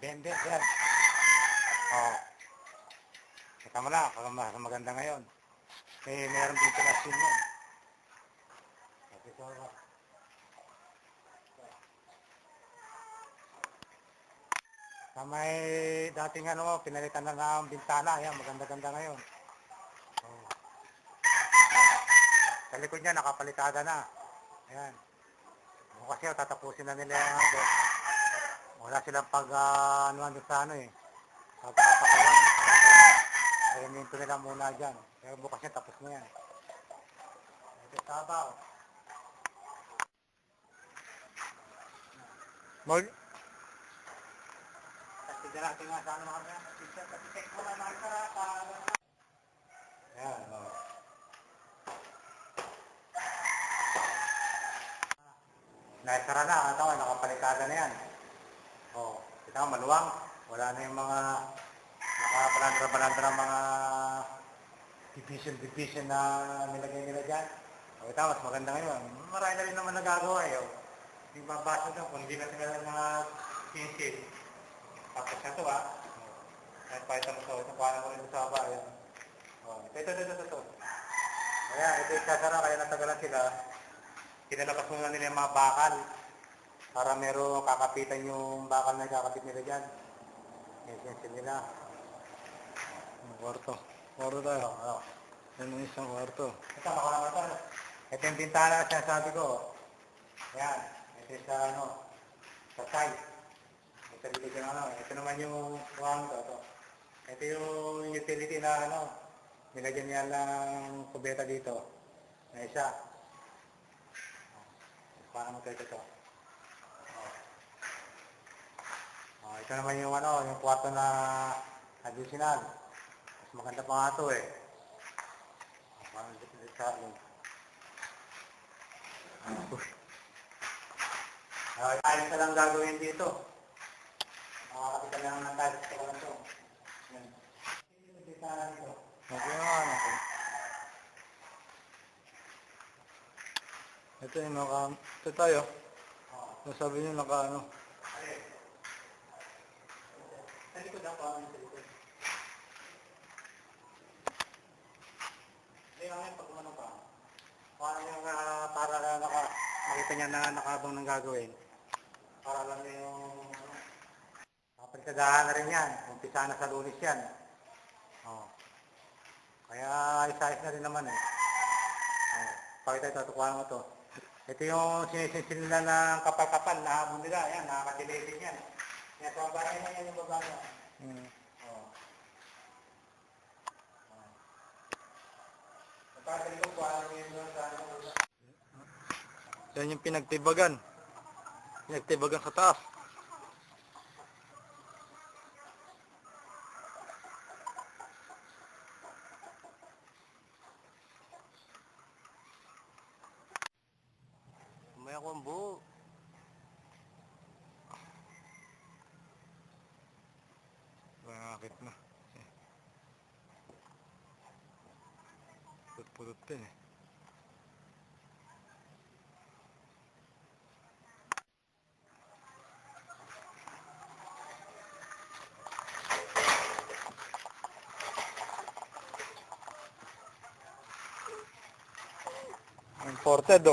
Blended yan. Oh. Kita mo na, mas maganda ngayon. Meron din pinaksin yan. Sa may dating pinalitan na ng bintana, yan, maganda-ganda ngayon. Oh. Sa likod niya, nakapalitada na. Ayan. Kasi tatapusin na nila yung wala silang pag-anuan doon sa pagpapakawan. Kaya minto nila muna dyan. Pero bukas niya, tapos na yan. Ito sabaw. Kasi natin nga sa mga check mo na nakikita. Ayan, o. Naisara na, nakapalitada na yan. O, kita mo, maluwang. Wala na yung mga nakabalandra-balandra mga division na nilagay nila dyan. O, kita mo, mas maganda ngayon. Marami na rin naman nagagawa eh. Yung babasa doon, kung hindi na sila mga pinsil. Tapos na ito Kahit pakita mo ito, kuhanan mo rin sa baba. Ito. Ayan, ito yung sasara, kaya natagalan sila. Kinalakas muna nila yung mga bakal para meron kakapitan yung bakal na kakapit nila dyan. Yan nila. Kwarto tayo. Yan ang isang kwarto. Ito, makuha naman ito. Ito yung bintana na sinasabi ko. Yan. Ito yung sa side. Ito dito yung Ito naman yung kuhaan ko. Ito yung utility na nilagyan niya ng kubeta dito. Na isa. Paano mo ito? Ito naman yung yung kwarto na additional. Mas maganda pa nga ito eh. Paano dito sa akin? Ayos na lang gagawin dito. Makakapitan lang ng tiles sa mga ito. Yan. Ito yung ito tayo. Sabi niyo sa likod ang kuha sa likod. Ngayon pag pa. Kuha yung para makita niya na nakahabang ng gagawin. Para lang yung kapalitadahan na rin yan. Umpisa na sa Lunes yan. Kaya ayos-ayos na rin naman eh. Pakita ito, tukuhan mo ito. Ito yung sinisinsin nila ng kapal-kapal na habon nila. Yan, nakakadilated yan. Yan, sa babae na yan yung babae. Yan yung pinagtibagan. Pinagtibagan sa taas. May ako ang buo. Bakit na? Pulot din eh. Imported